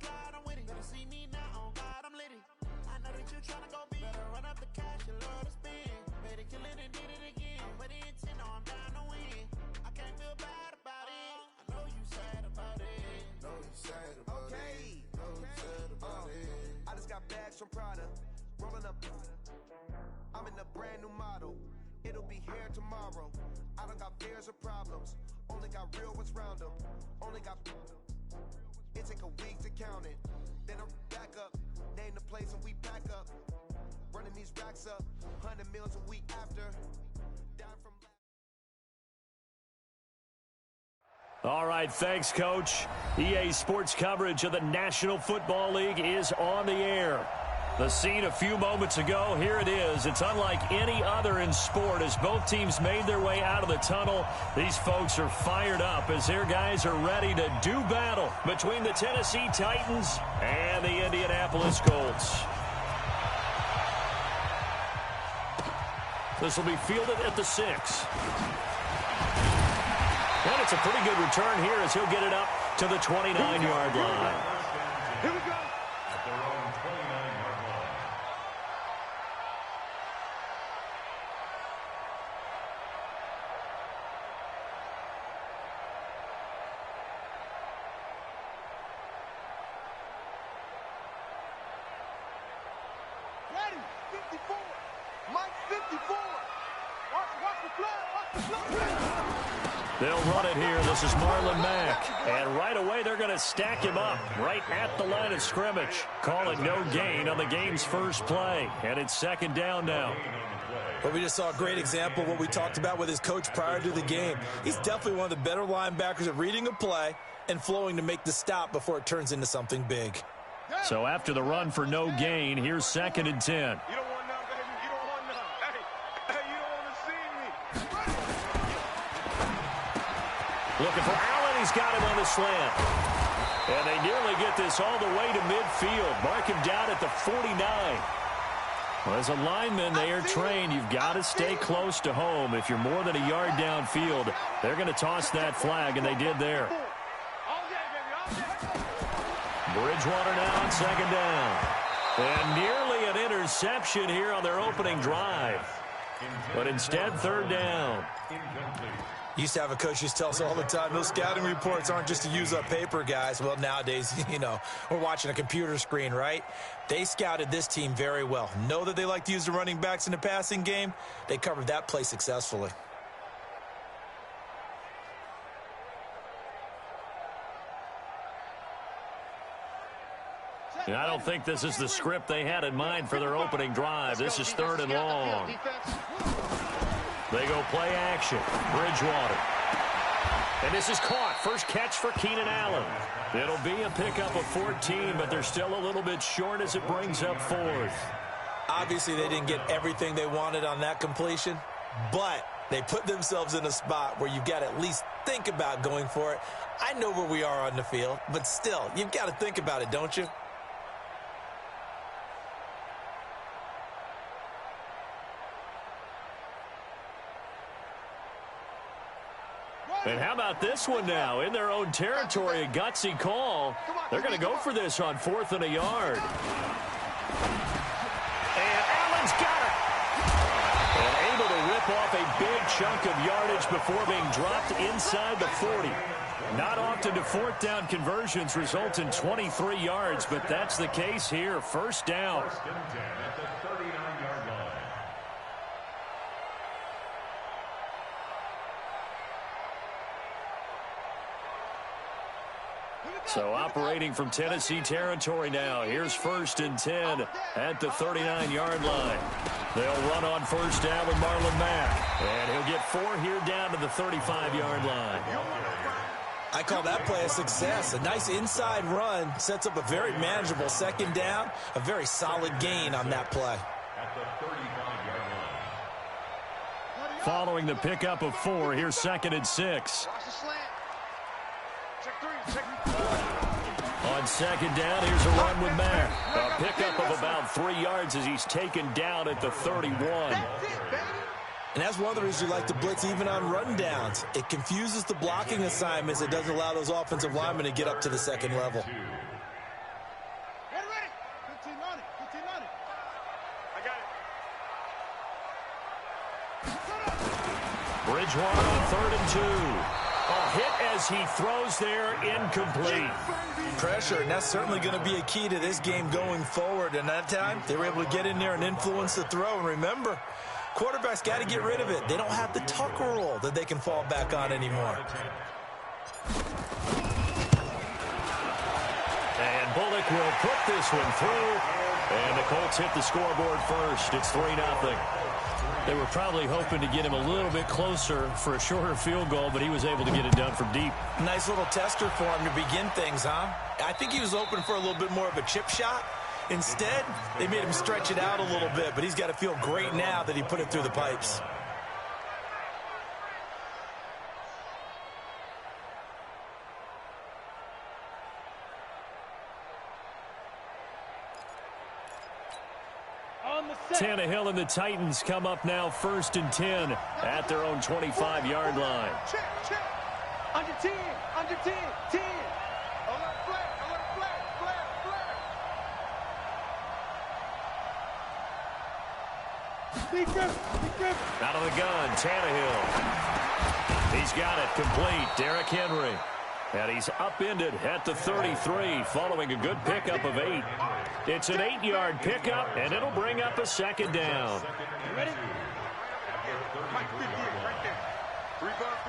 slide, I'm with it. Better see me now, on God, I'm litty. I know that you tryna go big. Better run up the cash, you love to spend. Better kill it and did it again. I'm with the intent, no, I'm down to win. I can't feel bad about it. I know you sad about it. Know you sad about it. Know you sad about it. I just got bags from Prada. Rolling up. I'm in a brand new model. It'll be here tomorrow. I don't got fears or problems. Only got real ones round them. Only got. It take a week to count it. Then I'm back up. Name the place and we pack up. Running these racks up. 100 meals a week after. Down from. All right, thanks, Coach. EA Sports coverage of the National Football League is on the air. The scene a few moments ago, here it is. It's unlike any other in sport as both teams made their way out of the tunnel. These folks are fired up as their guys are ready to do battle between the Tennessee Titans and the Indianapolis Colts. This will be fielded at the 6. And it's a pretty good return here as he'll get it up to the 29-yard line. Here we go. At their own 29-yard line. Ready, 54. Mike 54. Watch the play. Watch the play. They'll run it here. This is Marlon Mack. And right away, they're going to stack him up right at the line of scrimmage. Call it no gain on the game's first play. And it's second down now. But we just saw a great example of what we talked about with his coach prior to the game. He's definitely one of the better linebackers at reading a play and flowing to make the stop before it turns into something big. So after the run for no gain, here's second and 10. You don't want none, baby. You don't want none. Hey, you don't want to see me. Looking for Allen. He's got him on the slant. And they nearly get this all the way to midfield. Mark him down at the 49. Well, as a lineman, they are trained. You've got to stay close to home. If you're more than a yard downfield, they're going to toss that flag, and they did there. Bridgewater now on second down. And nearly an interception here on their opening drive. But instead, third down. Used to have a coach used to tell us all the time, those scouting reports aren't just to use up paper, guys. Well, nowadays, we're watching a computer screen, right? They scouted this team very well. Know that they like to use the running backs in the passing game. They covered that play successfully. And I don't think this is the script they had in mind for their opening drive. This is third and long. They go play action. Bridgewater. And this is caught. First catch for Keenan Allen. It'll be a pickup of 14, but they're still a little bit short as it brings up fourth. Obviously, they didn't get everything they wanted on that completion, but they put themselves in a spot where you've got to at least think about going for it. I know where we are on the field, but still, you've got to think about it, don't you? And how about this one now? In their own territory, a gutsy call. They're going to go for this on 4th and a yard. And Allen's got it. And able to rip off a big chunk of yardage before being dropped inside the 40. Not often do fourth down conversions result in 23 yards, but that's the case here. First down. First and 10 at the 39-yard line. So operating from Tennessee territory now. Here's first and 10 at the 39-yard line. They'll run on first down with Marlon Mack. And he'll get 4 here down to the 35-yard line. I call that play a success. A nice inside run sets up a very manageable second down. A very solid gain on that play. At the 35-yard line. Following the pickup of 4, here's second and 6. Watch the slant. Check 3. On second down, here's a run with Mack. A pickup of about 3 yards as he's taken down at the 31. And that's one of the reasons you like to blitz even on run downs. It confuses the blocking assignments. It doesn't allow those offensive linemen to get up to the second level. I got it. Bridgewater on 3rd and 2. A hit as he throws there, incomplete. Pressure, and that's certainly going to be a key to this game going forward. And that time, they were able to get in there and influence the throw. And remember, quarterbacks got to get rid of it. They don't have the tuck roll that they can fall back on anymore. And Bullock will put this one through. And the Colts hit the scoreboard first. It's 3-0. They were probably hoping to get him a little bit closer for a shorter field goal, but he was able to get it done from deep. Nice little tester for him to begin things, huh? I think he was open for a little bit more of a chip shot. Instead, they made him stretch it out a little bit, but he's got to feel great now that he put it through the pipes. Tannehill and the Titans come up now 1st and 10 at their own 25-yard line. Check. Under 10. Under 10. 10. Alert flag. Big Griffin. Out of the gun, Tannehill. He's got it complete. Derrick Henry. And he's upended at the 33 following a good pickup of 8. It's an 8-yard pickup, and it'll bring up a 2nd down. You ready? Mike, right there. 3 bucks.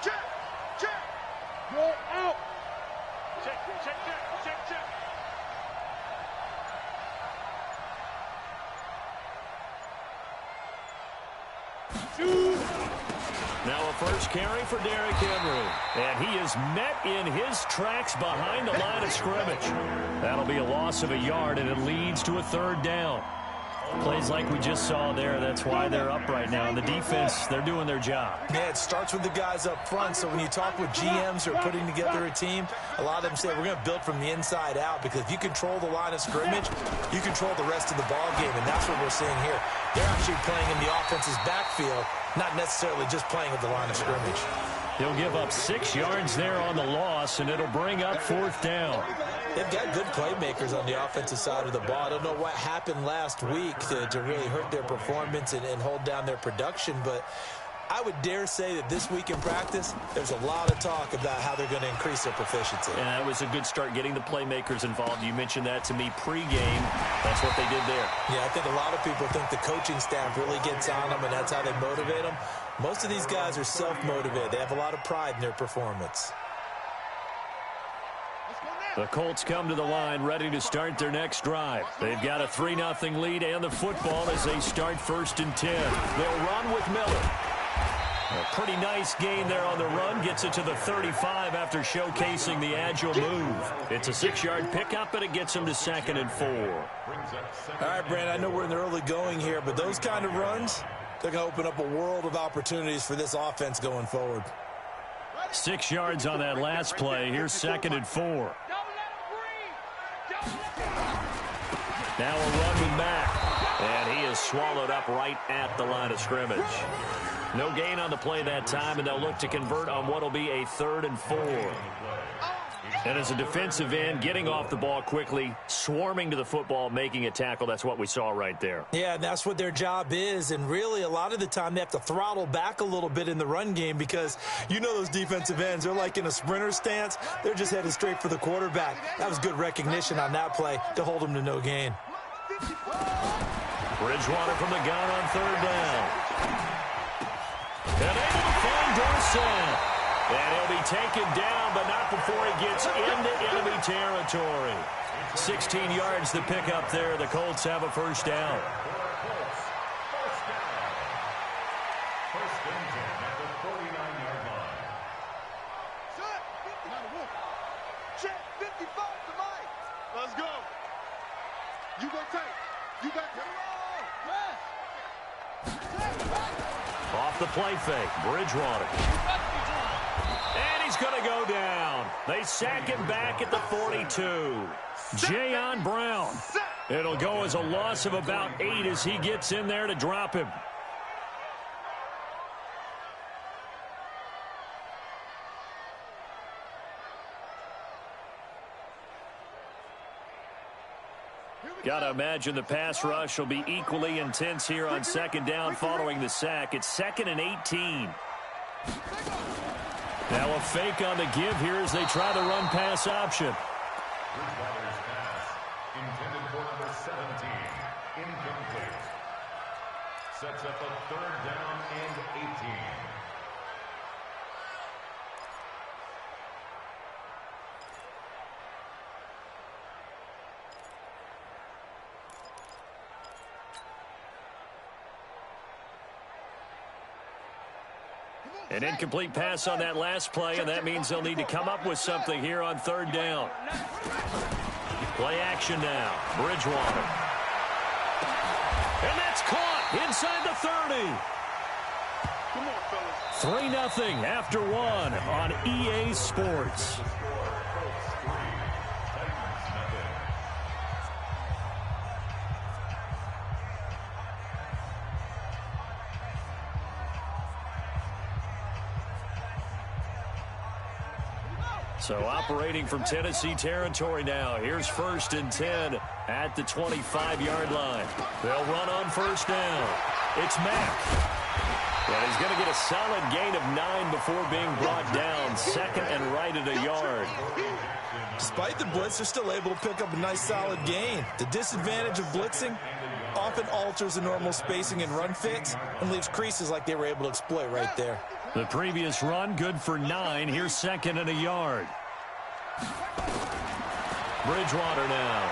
Check. Roll out. Check. Now a first carry for Derrick Henry. And he is met in his tracks behind the line of scrimmage. That'll be a loss of a yard, and it leads to a 3rd down. Plays like we just saw there, that's why they're up right now. And the defense, they're doing their job. Yeah, it starts with the guys up front. So when you talk with GMs who are putting together a team, a lot of them say we're going to build from the inside out, because if you control the line of scrimmage, you control the rest of the ball game, and that's what we're seeing here. They're actually playing in the offense's backfield, not necessarily just playing at the line of scrimmage. He'll give up 6 yards there on the loss, and it'll bring up 4th down. They've got good playmakers on the offensive side of the ball. I don't know what happened last week to really hurt their performance and hold down their production, but I would dare say that this week in practice, there's a lot of talk about how they're going to increase their proficiency. And that was a good start, getting the playmakers involved. You mentioned that to me pregame. That's what they did there. Yeah, I think a lot of people think the coaching staff really gets on them, and that's how they motivate them. Most of these guys are self-motivated. They have a lot of pride in their performance. The Colts come to the line ready to start their next drive. They've got a 3-0 lead and the football as they start 1st and 10. They'll run with Miller. A pretty nice gain there on the run. Gets it to the 35 after showcasing the agile move. It's a 6-yard pickup, and it gets him to 2nd and 4. All right, Brand, I know we're in the early going here, but those kind of runs, they're going to open up a world of opportunities for this offense going forward. 6 yards on that last play. Here's 2nd and 4. Now a run with Mack. And he is swallowed up right at the line of scrimmage. No gain on the play that time, and they'll look to convert on what will be a 3rd and 4. And as a defensive end, getting off the ball quickly, swarming to the football, making a tackle, that's what we saw right there. Yeah, and that's what their job is. And really, a lot of the time, they have to throttle back a little bit in the run game, because you know those defensive ends, they're like in a sprinter stance. They're just headed straight for the quarterback. That was good recognition on that play to hold them to no gain. Bridgewater from the gun on 3rd down. And able to find Dorsett. And he'll be taken down, but not before he gets into enemy territory. 16 yards to pick up there. The Colts have a 1st down. First and 10 at the 49-yard line. Check 55 to Mike. Let's go. You go tight. You got to Off the play fake, Bridgewater. And he's going to go down. They sack him back at the 42. Jayon Brown. It'll go as a loss of about 8 as he gets in there to drop him. Here Got to imagine the pass rush will be equally intense here on second down following the sack. It's 2nd and 18. Now a fake on the give here as they try the run-pass option. Bridgewater's pass, intended for number 17, incomplete. Sets up a 3rd down and 18. An incomplete pass on that last play, and that means they'll need to come up with something here on 3rd down. Play action now. Bridgewater. And that's caught inside the 30. 3-0 after 1 on EA Sports. So operating from Tennessee territory now. Here's 1st and 10 at the 25-yard line. They'll run on 1st down. It's Mack. And he's going to get a solid gain of 9 before being brought down. 2nd and right at a yard. Despite the blitz, they're still able to pick up a nice solid gain. The disadvantage of blitzing often alters the normal spacing and run fits and leaves creases like they were able to exploit right there. The previous run, good for 9. Here's 2nd and a yard. Bridgewater now.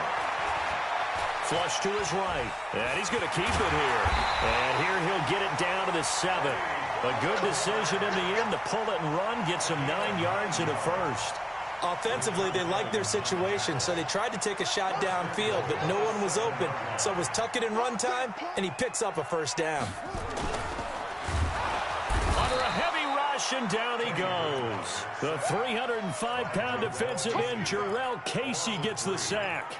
Flush to his right. And he's going to keep it here. And here he'll get it down to the 7. A good decision in the end to pull it and run. Gets him 9 yards and a first. Offensively, they liked their situation, so they tried to take a shot downfield, but no one was open. So it was tuck it in run time, and he picks up a 1st down. Under a heavy rush, and down he goes. The 305-pound defensive end, Jarrell Casey, gets the sack.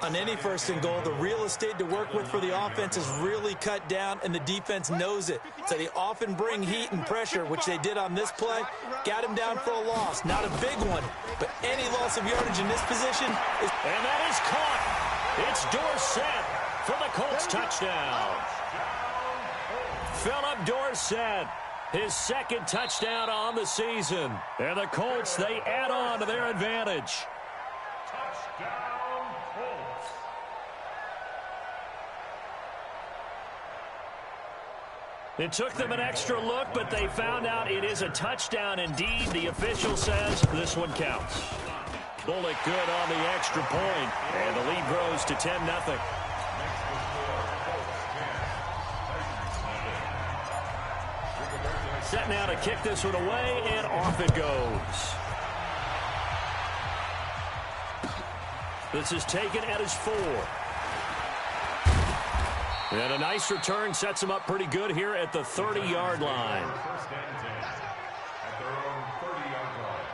On any 1st and goal, the real estate to work with for the offense is really cut down, and the defense knows it. So they often bring heat and pressure, which they did on this play. Got him down for a loss. Not a big one, but any loss of yardage in this position is... And that is caught. It's Dorsett for the Colts touchdown. Philip Dorsett, his 2nd touchdown on the season. And the Colts, they add on to their advantage. Touchdown, Colts. It took them an extra look, but they found out it is a touchdown indeed. The official says this one counts. Bullock good on the extra point, and the lead grows to 10-0. Set now to kick this one away, and off it goes. This is taken at his 4. And a nice return sets him up pretty good here at the 30-yard line. 1st and 10 at their own 30-yard line.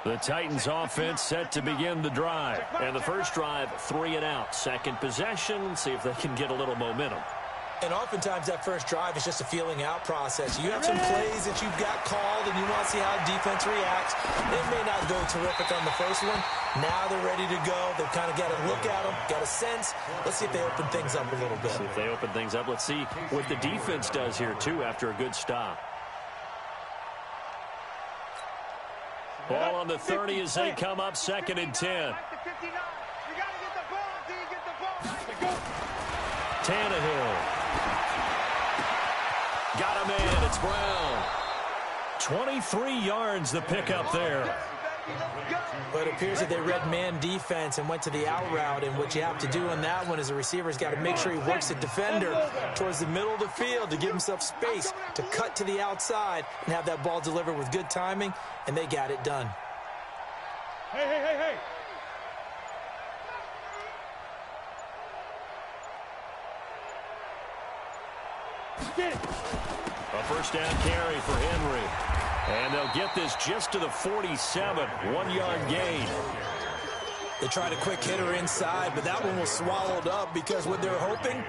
The Titans offense set to begin the drive. And the first drive, 3 and out. Second possession, see if they can get a little momentum. And oftentimes that first drive is just a feeling out process. You have some plays that you've got called and you want to see how defense reacts. It may not go terrific on the first one. Now they're ready to go. They've kind of got to look at them, got a sense. Let's see if they open things up a little bit. See if they open things up. Let's see what the defense does here, too, after a good stop. Ball on the 30 as they come up 2nd and 10. Tannehill. Got him in. It's Brown. 23 yards the pickup there. But it appears that they read man defense and went to the out route, and what you have to do on that one is the receiver's got to make sure he works the defender towards the middle of the field to give himself space to cut to the outside and have that ball delivered with good timing, and they got it done. Hey. Get it. A first down carry for Henry. And they'll get this just to the 47, 1-yard gain. They tried a quick hitter inside, but that one was swallowed up because what they're hoping,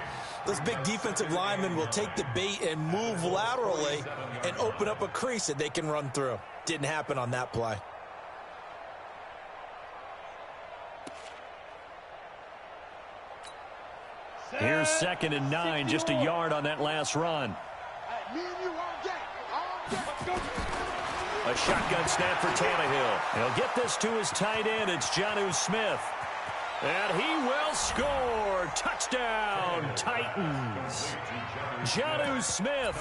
those big defensive linemen will take the bait and move laterally and open up a crease that they can run through. Didn't happen on that play. Here's 2nd and 9, just a yard on that last run. A shotgun snap for Tannehill. He'll get this to his tight end. It's Jonnu Smith. And he will score. Touchdown, Titans. Jonnu Smith,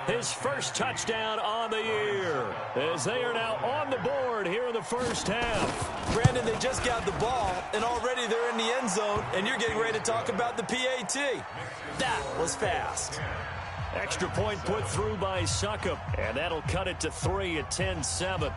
his first touchdown on the year, as they are now on the board here in the first half. Brandon, they just got the ball, and already they're in the end zone, and you're getting ready to talk about the PAT. That was fast. Extra point put through by Succop, and that'll cut it to 3 at 10-7.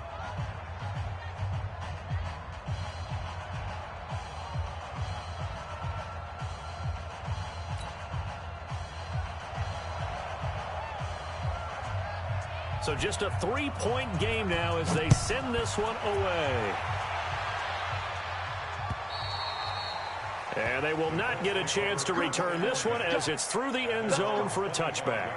So just a 3-point game now as they send this one away. And they will not get a chance to return this one as it's through the end zone for a touchback.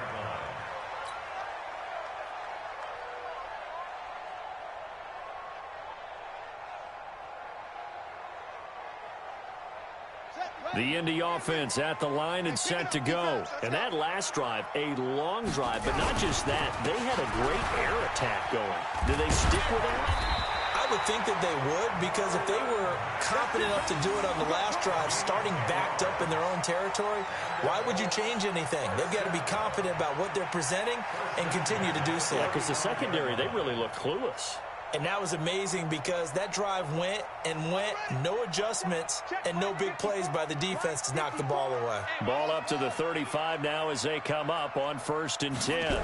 The Indy offense at the line and set to go. And that last drive, a long drive, but not just that. They had a great air attack going. Do they stick with that? I would think that they would, because if they were confident enough to do it on the last drive, starting backed up in their own territory, why would you change anything? They've got to be confident about what they're presenting and continue to do so. Yeah, because the secondary, they really look clueless. And that was amazing because that drive went and went, no adjustments and no big plays by the defense to knock the ball away. Ball up to the 35 now as they come up on 1st and 10.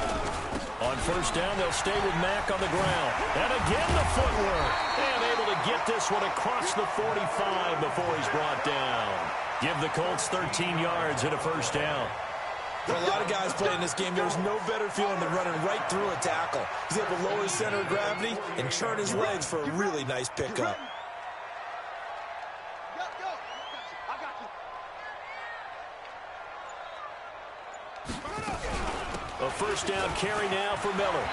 On first down, they'll stay with Mack on the ground. And again, the footwork. And able to get this one across the 45 before he's brought down. Give the Colts 13 yards and a first down. For a lot of guys playing this game, there's no better feeling than running right through a tackle. He's able to lower his center of gravity and turn his legs for a really nice pickup. A first down carry now for Miller.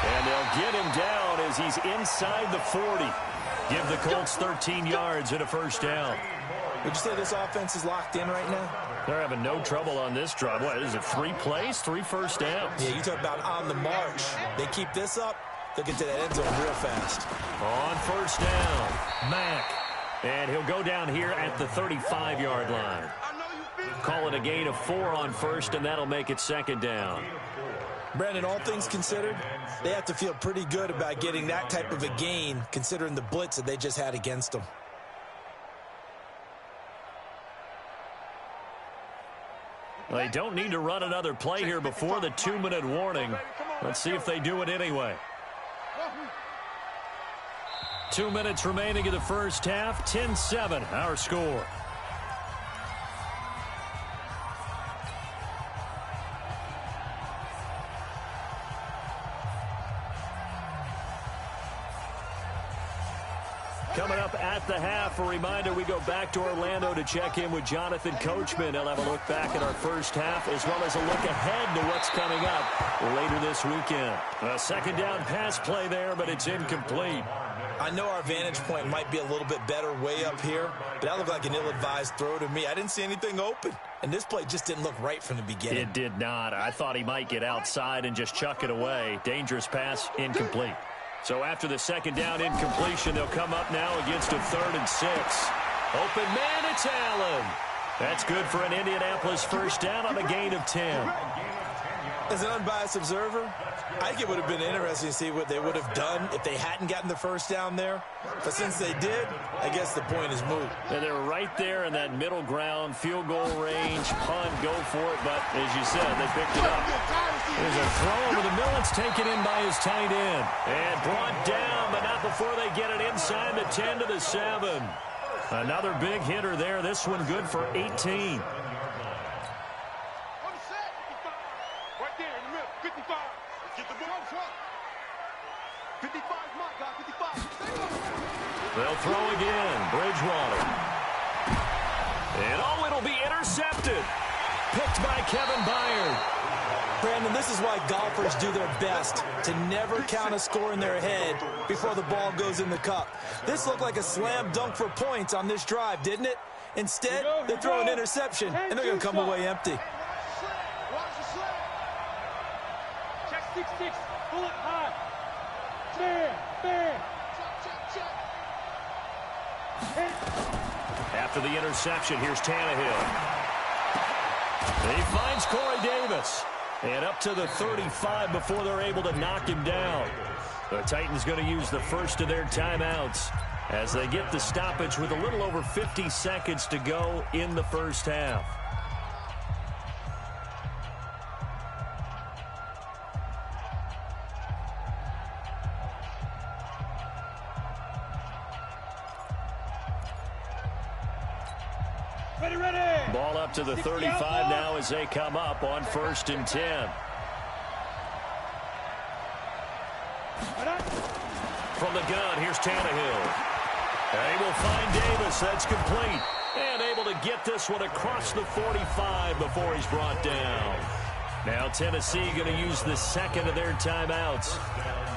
And they'll get him down as he's inside the 40. Give the Colts 13 yards and a first down. Would you say this offense is locked in right now? They're having no trouble on this drive. What is it, 3 plays, 3 first downs? Yeah, you talk about on the march. They keep this up, they'll get to that end zone real fast. On first down, Mack. And he'll go down here at the 35-yard line. Call it a gain of 4 on first, and that'll make it 2nd down. Brandon, all things considered, they have to feel pretty good about getting that type of a gain, considering the blitz that they just had against them. They don't need to run another play here before the 2-minute warning. Let's see if they do it anyway. 2 minutes remaining in the first half. 10-7, our score. Coming up at the half, a reminder, we go back to Orlando to check in with Jonathan Coachman. He'll have a look back at our first half as well as a look ahead to what's coming up later this weekend. A 2nd down pass play there, but it's incomplete. I know our vantage point might be a little bit better way up here, but that looked like an ill-advised throw to me. I didn't see anything open, and this play just didn't look right from the beginning. It did not. I thought he might get outside and just chuck it away. Dangerous pass, incomplete. So after the 2nd down incompletion, they'll come up now against a 3rd and 6. Open man, it's Allen. That's good for an Indianapolis first down on a gain of 10. As an unbiased observer, I think it would have been interesting to see what they would have done if they hadn't gotten the first down there. But since they did, I guess the point is moot. And they're right there in that middle ground, field goal range, punt, go for it. But as you said, they picked it up. There's a throw over the middle. It's taken in by his tight end. And brought down, but not before they get it inside the 10 to the 7. Another big hitter there. This one good for 18. 55. Get the ball. 55 is my guy. 55. They'll throw again. Bridgewater. And it'll be intercepted. Picked by Kevin Byard. Brandon, this is why golfers do their best to never count a score in their head before the ball goes in the cup. This looked like a slam dunk for points on this drive, didn't it? Instead, they throw an interception, and they're going to come away empty. Watch the slam. Check 6-6. Pull it high. Man. Check. After the interception, here's Tannehill. He finds Corey Davis. And up to the 35 before they're able to knock him down. The Titans going to use the first of their timeouts as they get the stoppage with a little over 50 seconds to go in the first half. Ready. Ball up to the 35 now as they come up on 1st and 10. From the gun, here's Tannehill. They will find Davis. That's complete. And able to get this one across the 45 before he's brought down. Now Tennessee going to use the second of their timeouts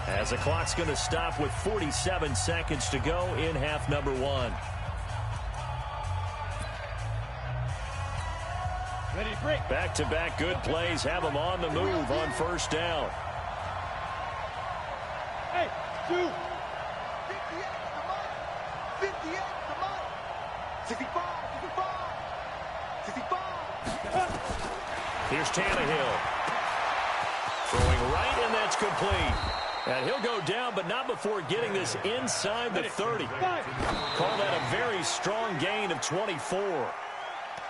as the clock's going to stop with 47 seconds to go in half number 1. Back-to-back good plays have them on the move on 1st down. Hey, 2. 58, come on. 58, come on. 65. Here's Tannehill. Throwing right, and that's complete. And he'll go down, but not before getting this inside the 30. Call that a very strong gain of 24.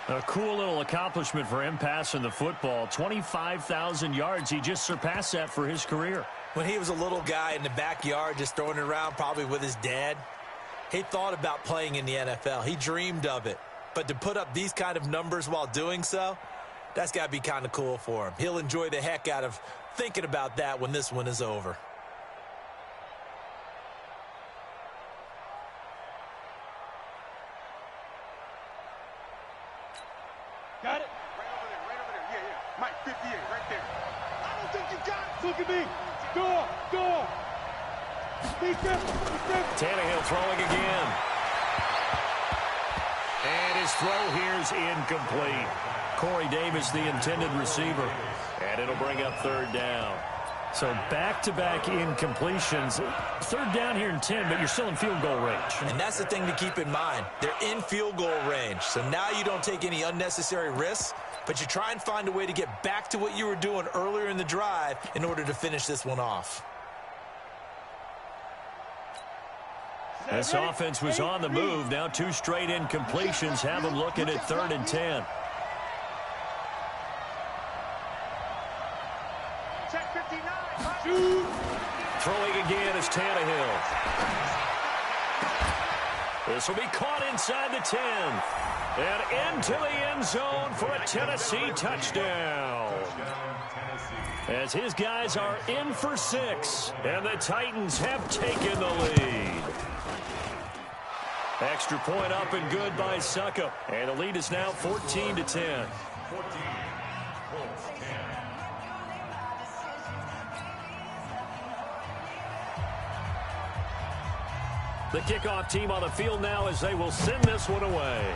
A cool little accomplishment for him passing the football. 25,000 yards. He just surpassed that for his career. When he was a little guy in the backyard just throwing it around probably with his dad, he thought about playing in the NFL. He dreamed of it. But to put up these kind of numbers while doing so, that's got to be kind of cool for him. He'll enjoy the heck out of thinking about that when this one is over. Got it? Right over there. Yeah. Mike, 58, right there. I don't think you got it. Look at me. Go. Tannehill throwing again. And his throw here's incomplete. Corey Davis, the intended receiver. And it'll bring up 3rd down. So back-to-back incompletions. 3rd down here in 10, but you're still in field goal range. And that's the thing to keep in mind. They're in field goal range. So now you don't take any unnecessary risks, but you try and find a way to get back to what you were doing earlier in the drive in order to finish this one off. This offense was on the move. Now 2 straight incompletions have them looking at 3rd and 10. Check 59. Throwing again is Tannehill. This will be caught inside the 10. And into the end zone for a Tennessee touchdown. As his guys are in for 6. And the Titans have taken the lead. Extra point up and good by Suckup. And the lead is now 14-10. 14. Colts 10. The kickoff team on the field now as they will send this one away.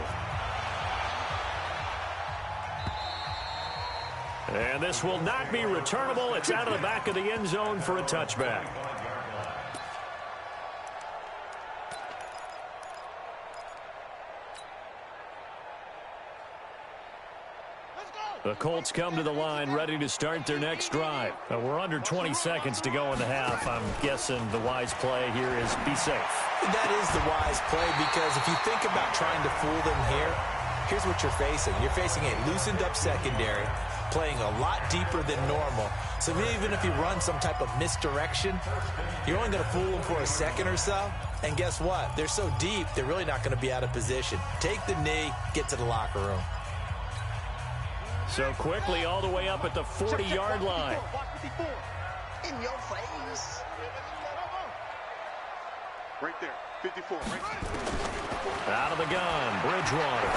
And this will not be returnable. It's out of the back of the end zone for a touchback. The Colts come to the line ready to start their next drive. We're under 20 seconds to go in the half. I'm guessing the wise play here is be safe. That is the wise play, because if you think about trying to fool them here, here's what you're facing. You're facing a loosened up secondary, playing a lot deeper than normal. So even if you run some type of misdirection, you're only going to fool them for a second or so. And guess what? They're so deep, they're really not going to be out of position. Take the knee, get to the locker room. So quickly all the way up at the 40-yard line. In your face. Right there, 54. Right there. Out of the gun, Bridgewater.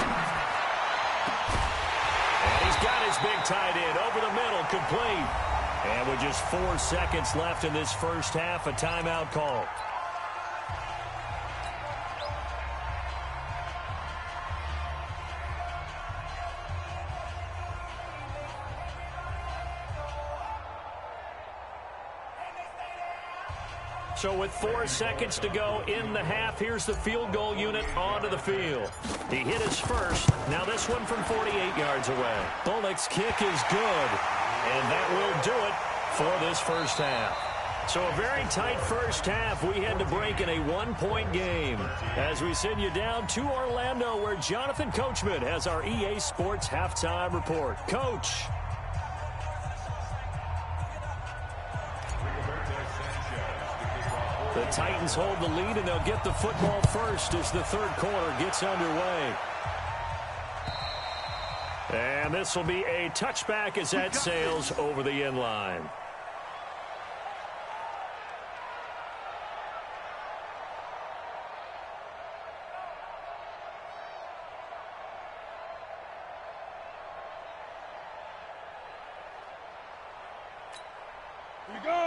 And he's got his big tight end over the middle, complete. And with just 4 seconds left in this first half, a timeout call. So with 4 seconds to go in the half, here's the field goal unit onto the field. He hit his first. Now this one from 48 yards away. Bullock's kick is good, and that will do it for this first half. So a very tight first half. We had to break in a 1-point game as we send you down to Orlando, where Jonathan Coachman has our EA Sports halftime report. Coach. The Titans hold the lead, and they'll get the football first as the third quarter gets underway. And this will be a touchback as that sails over the end line.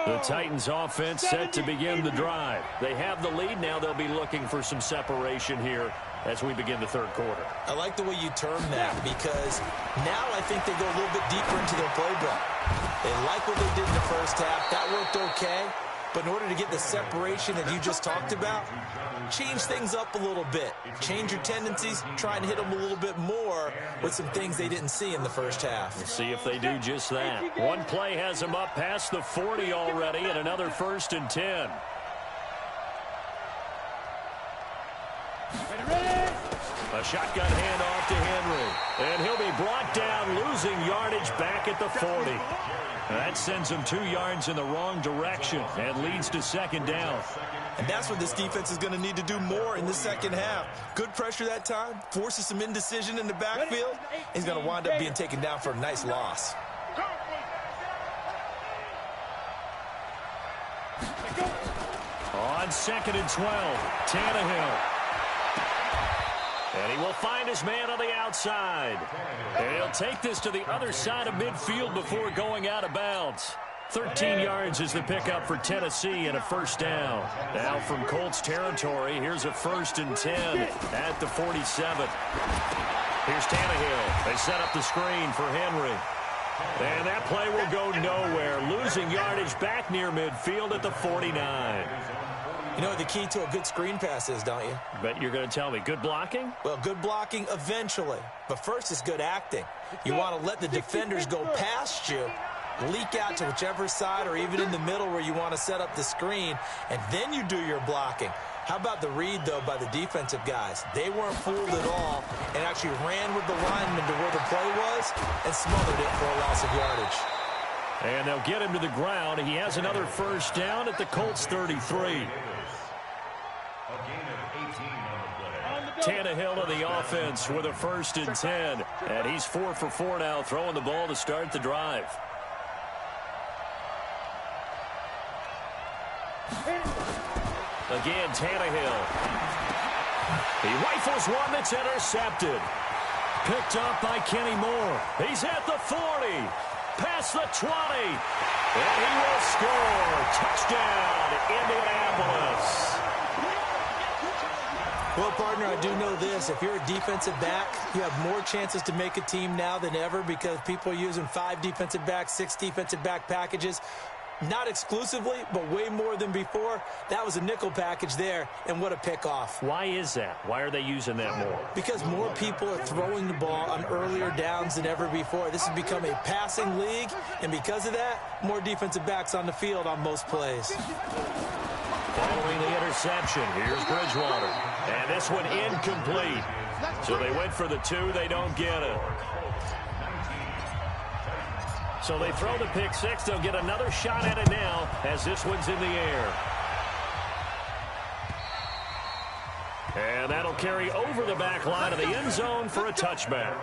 The Titans offense set to begin the drive. They have the lead. Now they'll be looking for some separation here as we begin the third quarter. I like the way you term that, because now I think they go a little bit deeper into their playbook. They like what they did in the first half. That worked okay. But in order to get the separation that you just talked about, change things up a little bit. Change your tendencies, try and hit them a little bit more with some things they didn't see in the first half. We'll see if they do just that. One play has them up past the 40 already, and another 1st and 10. A shotgun handoff to Henry. And he'll be brought down, losing yardage back at the 40. That sends him 2 yards in the wrong direction and leads to 2nd down. And that's what this defense is going to need to do more in the second half. Good pressure that time, forces some indecision in the backfield. He's going to wind up being taken down for a nice loss. On 2nd and 12, Tannehill. And he will find his man on the outside. And he'll take this to the other side of midfield before going out of bounds. 13 yards is the pickup for Tennessee and a 1st down. Now from Colts territory, here's a 1st and 10 at the 47. Here's Tannehill. They set up the screen for Henry. And that play will go nowhere, losing yardage back near midfield at the 49. You know what the key to a good screen pass is, don't you? Bet you're going to tell me. Good blocking? Well, good blocking eventually. But first is good acting. You want to let the defenders go past you, leak out to whichever side or even in the middle where you want to set up the screen, and then you do your blocking. How about the read, though, by the defensive guys? They weren't fooled at all and actually ran with the lineman to where the play was and smothered it for a loss of yardage. And they'll get him to the ground. He has another 1st down at the Colts 33. Tannehill on the offense with a 1st and 10. And he's 4 for 4 now, throwing the ball to start the drive. Again, Tannehill. He rifles one that's intercepted. Picked up by Kenny Moore. He's at the 40. Past the 20. And he will score. Touchdown, Indianapolis. Well, partner, I do know this. If you're a defensive back, you have more chances to make a team now than ever because people are using 5 defensive backs, 6 defensive back packages. Not exclusively, but way more than before. That was a nickel package there, and what a pickoff. Why is that? Why are they using that more? Because more people are throwing the ball on earlier downs than ever before. This has become a passing league, and because of that, more defensive backs on the field on most plays. Following the interception, here's Bridgewater. And this one incomplete. So they went for the 2. They don't get it. So they throw the pick 6. They'll get another shot at it now as this one's in the air. And that'll carry over the back line of the end zone for a touchback.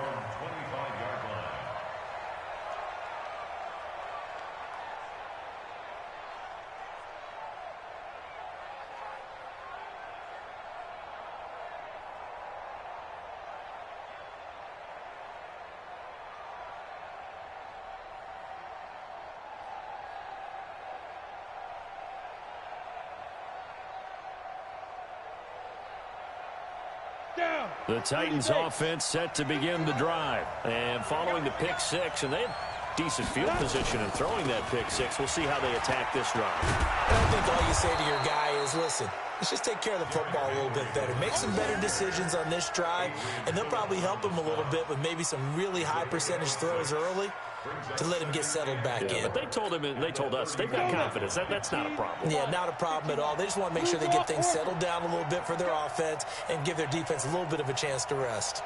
The Titans offense set to begin the drive. And following the pick six, and they have decent field position in throwing that pick six. We'll see how they attack this drive. I think all you say to your guy is, listen, let's just take care of the football a little bit better. Make some better decisions on this drive, and they'll probably help him a little bit with maybe some really high percentage throws early to let him get settled back in. But they told us they've got confidence. That's not a problem. Yeah, not a problem at all. They just want to make sure they get things settled down a little bit for their offense and give their defense a little bit of a chance to rest.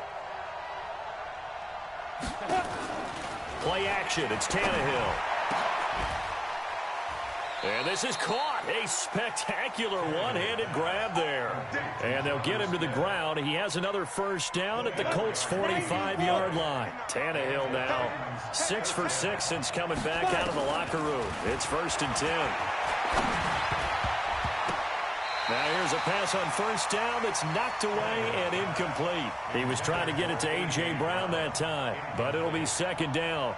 Play action. It's Tannehill. And this is caught. A spectacular one-handed grab there. And they'll get him to the ground. He has another first down at the Colts' 45-yard line. Tannehill now 6 for 6 since coming back out of the locker room. It's 1st and 10. Now here's a pass on first down that's knocked away and incomplete. He was trying to get it to A.J. Brown that time, but it'll be 2nd down.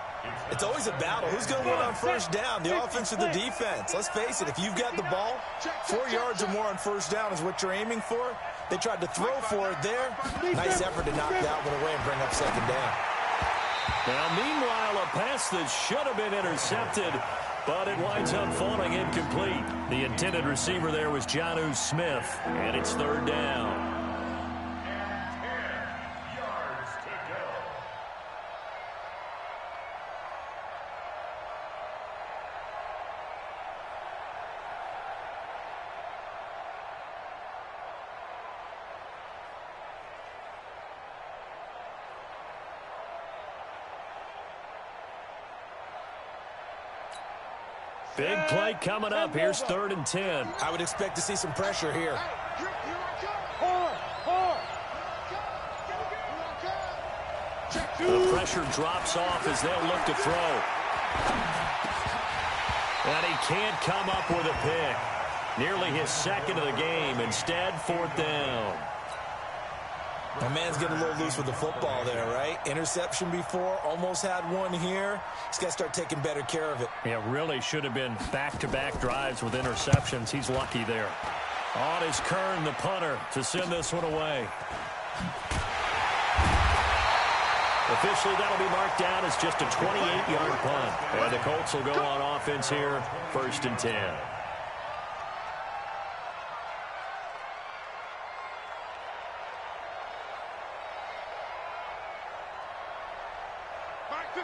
It's always a battle. Who's going to win on first down, the offense or the defense? Let's face it, if you've got the ball, 4 yards or more on first down is what you're aiming for. They tried to throw for it there. Nice effort to knock that one away and bring up 2nd down. Now, meanwhile, a pass that should have been intercepted, but it winds up falling incomplete. The intended receiver there was Jonnu Smith, and it's 3rd down. Big play coming up. Here's 3rd and 10. I would expect to see some pressure here. The pressure drops off as they'll look to throw. And he can't come up with a pick. Nearly his 2nd of the game. Instead, 4th down. My man's getting a little loose with the football there, right? Interception before, almost had one here. He's got to start taking better care of it. Yeah, really should have been back-to-back drives with interceptions. He's lucky there. On is Kern, the punter, to send this one away. Officially, that'll be marked down as just a 28-yard punt. And the Colts will go on offense here, 1st and 10.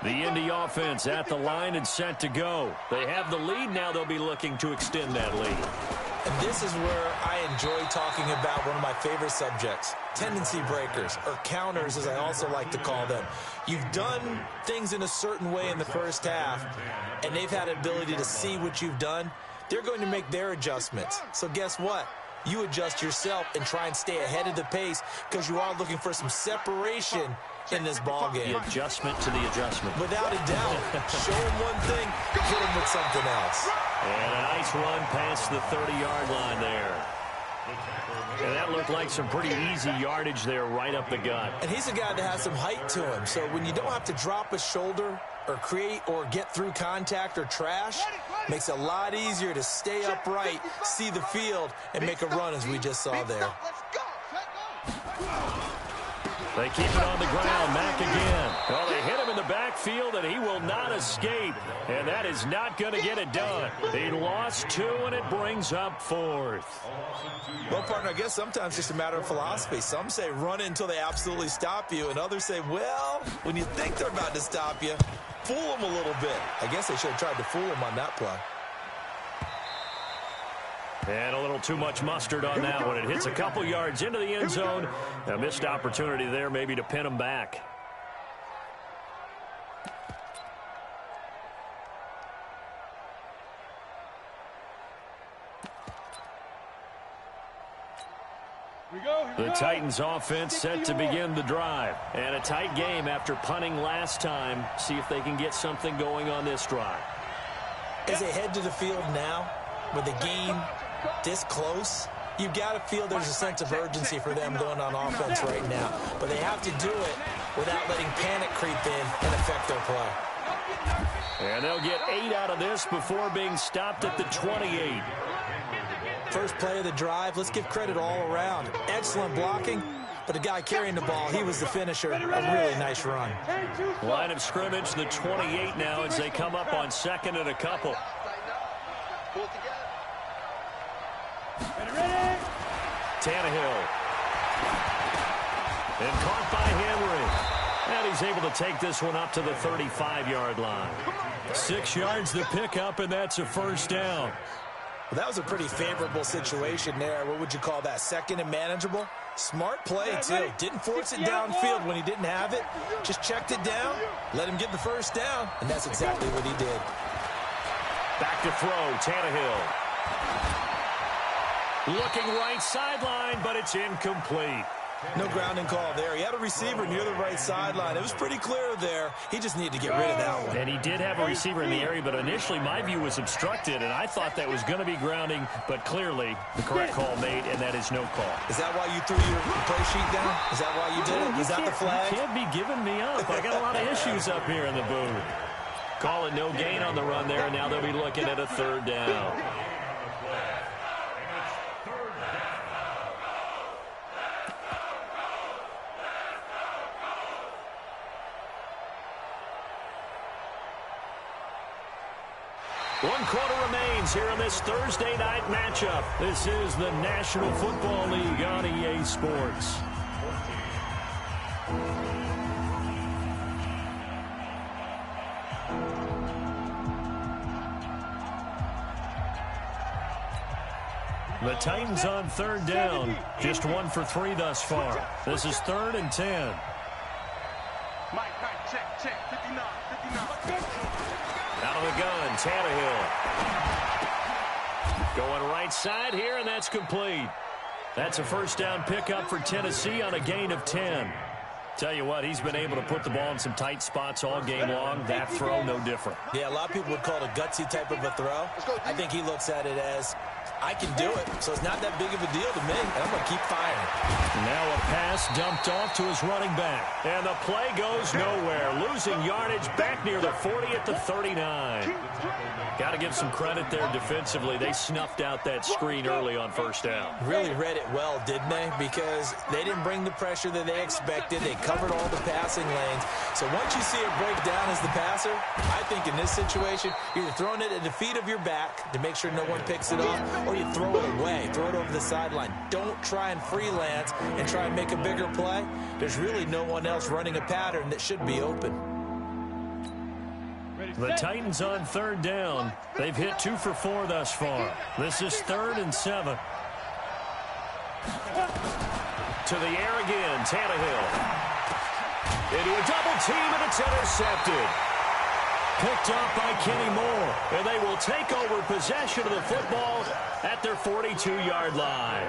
The Indy offense at the line and set to go. They have the lead now. They'll be looking to extend that lead. And this is where I enjoy talking about one of my favorite subjects, tendency breakers, or counters as I also like to call them. You've done things in a certain way in the first half, and they've had an ability to see what you've done. They're going to make their adjustments. So guess what? You adjust yourself and try and stay ahead of the pace because you are looking for some separation in this ball game. The adjustment to the adjustment. Without a doubt. Show them one thing, hit them with something else. And a nice run past the 30-yard line there. And that looked like some pretty easy yardage there right up the gut. And he's a guy that has some height to him. So when you don't have to drop a shoulder or create or get through contact or trash, makes it a lot easier to stay upright, see the field, and make a run as we just saw there. They keep it on the ground. Mack again. Well, they hit him in the backfield, and he will not escape. And that is not going to get it done. He lost 2, and it brings up 4th. Well, partner, I guess sometimes it's just a matter of philosophy. Some say run it until they absolutely stop you, and others say, well, when you think they're about to stop you, fool them a little bit. I guess they should have tried to fool them on that play. And a little too much mustard on that one. It hits a couple yards into the end zone. A missed opportunity there maybe to pin him back. The Titans offense set to begin the drive. And a tight game after punting last time. See if they can get something going on this drive. As they head to the field now, with the game this close, you've got to feel there's a sense of urgency for them going on offense right now. But they have to do it without letting panic creep in and affect their play. And they'll get 8 out of this before being stopped at the 28. First play of the drive, let's give credit all around. Excellent blocking, but the guy carrying the ball, he was the finisher. A really nice run. Line of scrimmage, the 28 now as they come up on second and a couple. Tannehill. And caught by Henry. And he's able to take this one up to the 35-yard line. 6 yards to pick up, and that's a first down. Well, that was a pretty favorable situation there. What would you call that? Second and manageable? Smart play, too. Didn't force it downfield when he didn't have it. Just checked it down, let him get the first down, and that's exactly what he did. Back to throw, Tannehill. Looking right sideline, but it's incomplete. No grounding call there. He had a receiver near the right sideline. It was pretty clear there. He just needed to get rid of that one. And he did have a receiver in the area, but initially my view was obstructed, and I thought that was going to be grounding, but clearly the correct call made, and that is no call. Is that why you threw your play sheet down? Is that why you did it? Was that the flag? You can't be giving me up. I got a lot of issues up here in the booth. Call it no gain on the run there, and now they'll be looking at a third down. One quarter remains here in this Thursday night matchup. This is the National Football League on EA Sports. The Titans on third down. Just 1 for 3 thus far. This is 3rd and 10. Mike, check, 59. Out of the gun, Tannehill. Going right side here, and that's complete. That's a first down pickup for Tennessee on a gain of 10. Tell you what, he's been able to put the ball in some tight spots all game long. That throw, no different. Yeah, a lot of people would call it a gutsy type of a throw. I think he looks at it as, I can do it, so it's not that big of a deal to me, and I'm going to keep firing. Now a pass dumped off to his running back. And the play goes nowhere. Losing yardage back near the 40 at the 39. Got to give some credit there defensively. They snuffed out that screen early on first down. Really read it well, didn't they? Because they didn't bring the pressure that they expected. They covered all the passing lanes. So once you see it break down as the passer, I think in this situation, you're throwing it at the feet of your back to make sure no one picks it up, or you throw it away, throw it over the sideline. Don't try and freelance and try and make a bigger play. There's really no one else running a pattern that should be open. The Titans on third down. They've hit 2 for 4 thus far. This is 3rd and 7. To the air again, Tannehill. Into a double team, and it's intercepted. Picked off by Kenny Moore, and they will take over possession of the football at their 42-yard line.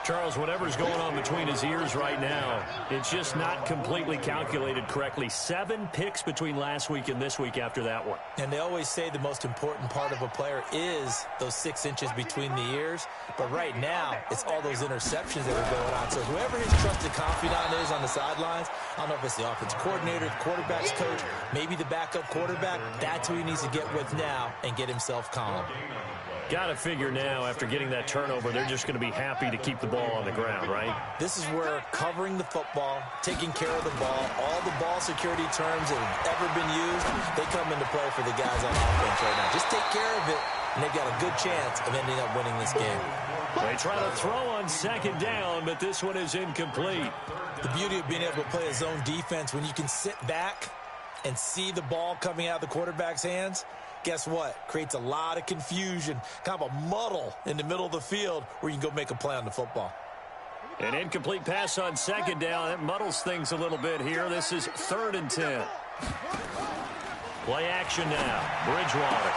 Charles, whatever's going on between his ears right now, it's just not completely calculated correctly. 7 picks between last week and this week after that one. And they always say the most important part of a player is those 6 inches between the ears. But right now, it's all those interceptions that are going on. So whoever his trusted confidant is on the sidelines, I don't know if it's the offensive coordinator, the quarterback's coach, maybe the backup quarterback, that's who he needs to get with now and get himself calm. Got to figure now, after getting that turnover, they're just going to be happy to keep the ball on the ground, right? This is where covering the football, taking care of the ball, all the ball security terms that have ever been used, they come into play for the guys on offense right now. Just take care of it, and they've got a good chance of ending up winning this game. They try to throw on second down, but this one is incomplete. The beauty of being able to play a zone defense, when you can sit back and see the ball coming out of the quarterback's hands, guess what? Creates a lot of confusion, kind of a muddle in the middle of the field where you can go make a play on the football. An incomplete pass on second down. That muddles things a little bit here. This is 3rd and 10. Play action now. Bridgewater.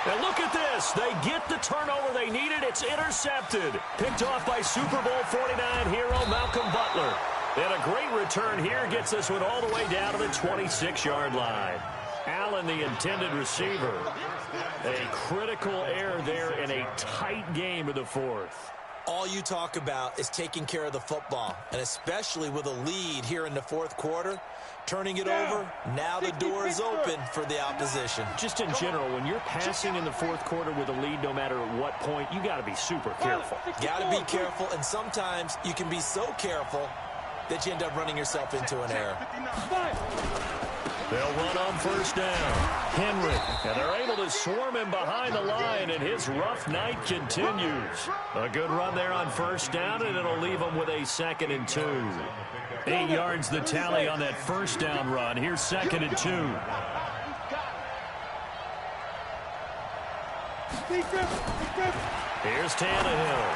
And look at this. They get the turnover they needed. It's intercepted. Picked off by Super Bowl 49 hero Malcolm Butler. And a great return here gets this one all the way down to the 26-yard line. Allen, the intended receiver. A critical error there in a tight game of the 4th. All you talk about is taking care of the football, and especially with a lead here in the 4th quarter, turning it over, now the door is open for the opposition. Just in general, when you're passing in the 4th quarter with a lead, no matter at what point, you got to be super careful. Got to be careful, and sometimes you can be so careful that you end up running yourself into an error. They'll run on first down. Henry, and they're able to swarm him behind the line, and his rough night continues. A good run there on first down, and it'll leave him with a 2nd and 2. 8 yards the tally on that first down run. Here's 2nd and 2. Here's Tannehill.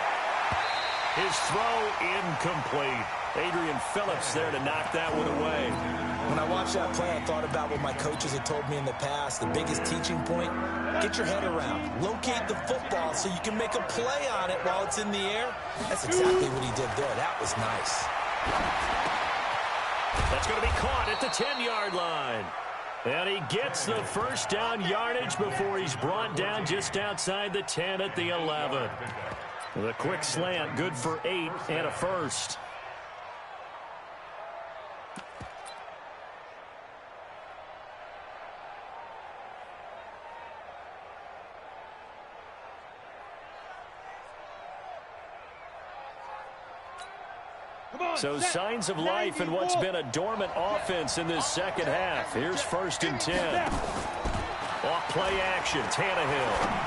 His throw incomplete. Adrian Phillips there to knock that one away. When I watched that play, I thought about what my coaches had told me in the past. The biggest teaching point, get your head around. Locate the football so you can make a play on it while it's in the air. That's exactly what he did there. That was nice. That's going to be caught at the 10-yard line. And he gets the first down yardage before he's brought down just outside the 10 at the 11. The quick slant, good for 8 and a first. So signs of life in what's been a dormant offense in this second half. Here's 1st and 10. Off play action, Tannehill.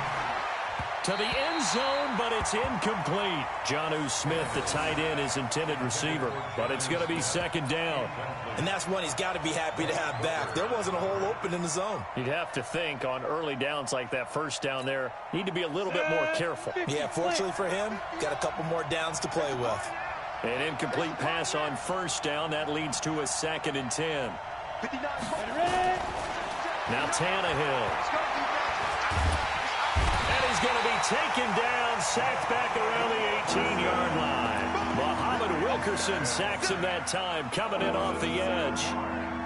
To the end zone, but it's incomplete. Jonnu Smith, the tight end, is intended receiver, but it's going to be 2nd down. And that's one he's got to be happy to have back. There wasn't a hole open in the zone. You'd have to think on early downs like that first down there, need to be a little bit more careful. Yeah, fortunately for him, got a couple more downs to play with. An incomplete pass on first down. That leads to a 2nd and 10. Now Tannehill. And he's going to be taken down, sacked back around the 18-yard line. Muhammad Wilkerson sacks him that time, coming in off the edge.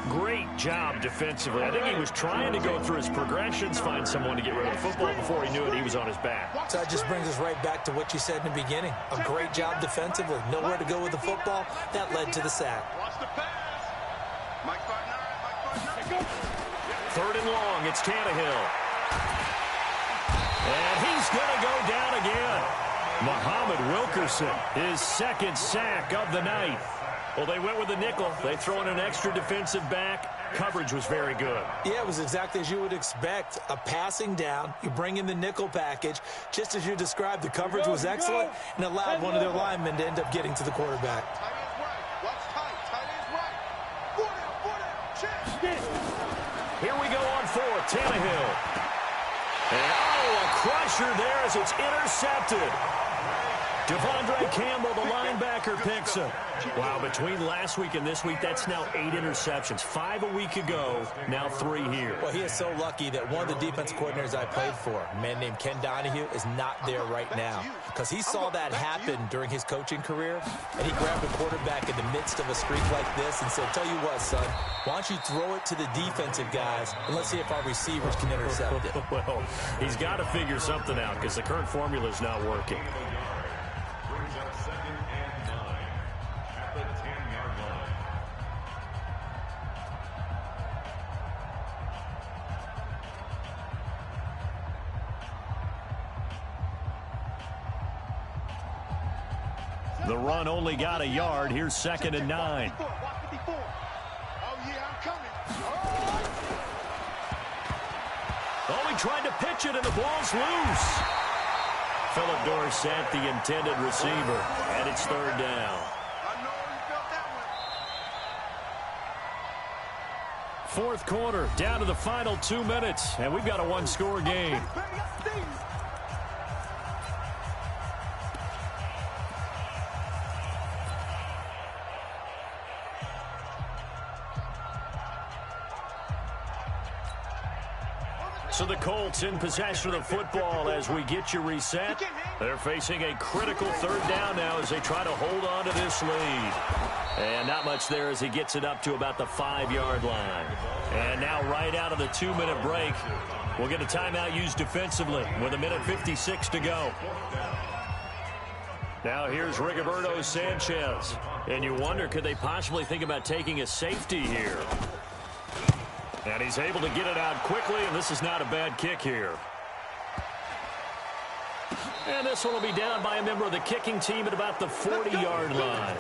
Great job defensively. I think he was trying to go through his progressions, find someone to get rid of the football. Before he knew it, he was on his back. So that just brings us right back to what you said in the beginning. A great job defensively. Nowhere to go with the football. That led to the sack. 3rd and long. It's Tannehill. And he's going to go down again. Muhammad Wilkerson, his 2nd sack of the night. Well, they went with the nickel. They throw in an extra defensive back. Coverage was very good. Yeah, it was exactly as you would expect. A passing down. You bring in the nickel package. Just as you described, the coverage was excellent and allowed one of their linemen to end up getting to the quarterback. Here we go on 4th. Tannehill. And, a crusher there as it's intercepted. Devondre Campbell, the linebacker, picks him. Wow, between last week and this week, that's now 8 interceptions. 5 a week ago, now 3 here. Well, he is so lucky that one of the defense coordinators I played for, a man named Ken Donahue, is not there right now. Because he saw that happen during his coaching career, and he grabbed a quarterback in the midst of a streak like this and said, tell you what, son, why don't you throw it to the defensive guys, and let's see if our receivers can intercept it. Well, he's got to figure something out because the current formula is not working. Brings up 2nd and 9 at the 10-yard line. The run only got a yard. Here's 2nd and 9. Oh, he tried to pitch it, and the ball's loose. Philip Dorsett, the intended receiver, and it's 3rd down. 4th quarter, down to the final 2 minutes, and we've got a one-score game. So the Colts in possession of the football as we get you reset. They're facing a critical 3rd down now as they try to hold on to this lead. And not much there as he gets it up to about the 5-yard line. And now right out of the 2-minute break, we'll get a timeout used defensively with 1:56 to go. Now here's Rigoberto Sanchez. And you wonder, could they possibly think about taking a safety here? And he's able to get it out quickly, and this is not a bad kick here. And this one will be down by a member of the kicking team at about the 40-yard line.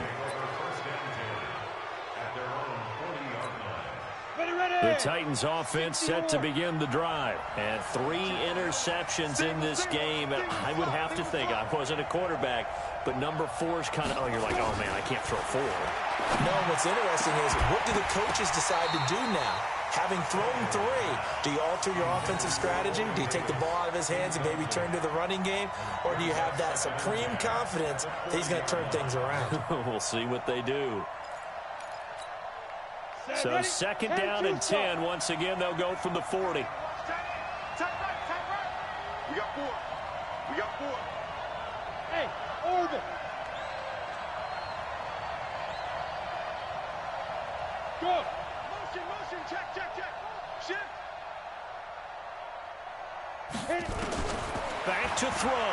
The Titans offense set to begin the drive. And 3 interceptions in this game. And I would have to think, I wasn't a quarterback, but number 4 is kind of, oh, you're like, oh, man, I can't throw 4. No, what's interesting is, what do the coaches decide to do now? Having thrown 3, do you alter your offensive strategy? Do you take the ball out of his hands and maybe turn to the running game? Or do you have that supreme confidence that he's going to turn things around? We'll see what they do. So 2nd down and 10. Once again, they'll go from the 40. We got 4. We got 4. Hey, orbit. Go. Motion, motion. Check, check, check. Shift. Hit it. Back to throw.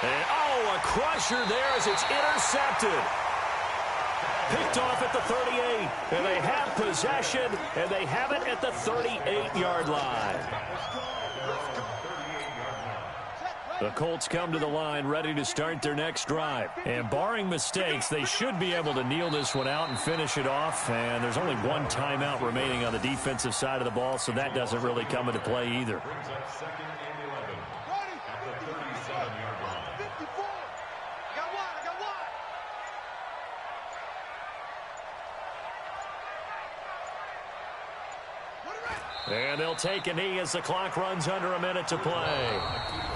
And, oh, a crusher there as it's intercepted. Picked off at the 38, and they have possession, and they have it at the 38-yard line. The Colts come to the line ready to start their next drive. And barring mistakes, they should be able to kneel this one out and finish it off. And there's only 1 timeout remaining on the defensive side of the ball, so that doesn't really come into play either. Brings up 2nd and 11 at the 37-yard line. 54. I got 1. I got 1. And they'll take a knee as the clock runs under a minute to play.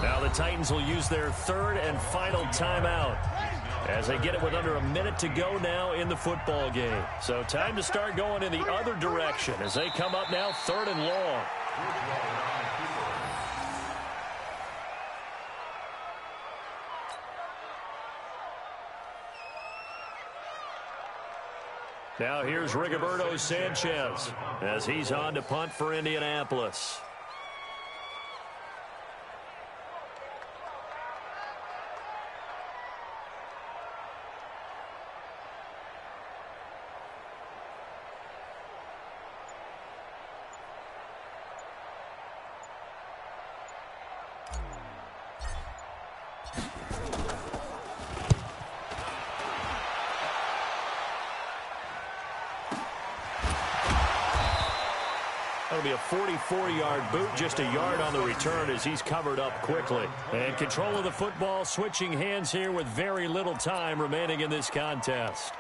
Now the Titans will use their 3rd and final timeout as they get it with under a minute to go now in the football game. So time to start going in the other direction as they come up now 3rd and long. Now here's Rigoberto Sanchez as he's on to punt for Indianapolis. That'll be a 44-yard boot, just a yard on the return as he's covered up quickly. And control of the football, switching hands here with very little time remaining in this contest.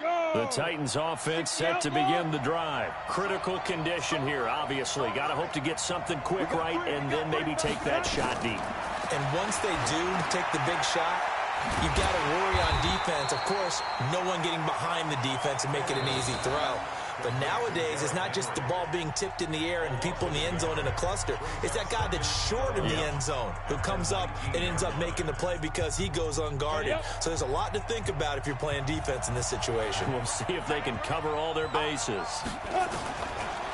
The Titans offense set to begin the drive. Critical condition here, obviously. Got to hope to get something quick right and then maybe take that shot deep. And once they do take the big shot, you've got to worry on defense. Of course, no one getting behind the defense and make it an easy throw. But nowadays, it's not just the ball being tipped in the air and people in the end zone in a cluster. It's that guy that's short of the end zone who comes up and ends up making the play because he goes unguarded. So there's a lot to think about if you're playing defense in this situation. We'll see if they can cover all their bases.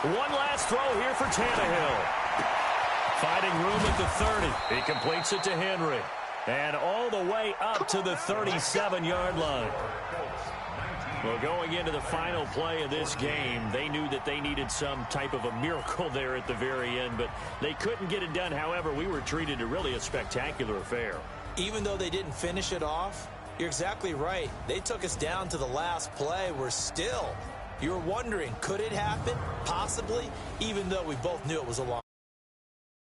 One last throw here for Tannehill. Finding room at the 30. He completes it to Henry. And all the way up to the 37-yard line. Well, going into the final play of this game, they knew that they needed some type of a miracle there at the very end, but they couldn't get it done. However, we were treated to really a spectacular affair. Even though they didn't finish it off, you're exactly right. They took us down to the last play. We're still, you're wondering, could it happen? Possibly, even though we both knew it was a long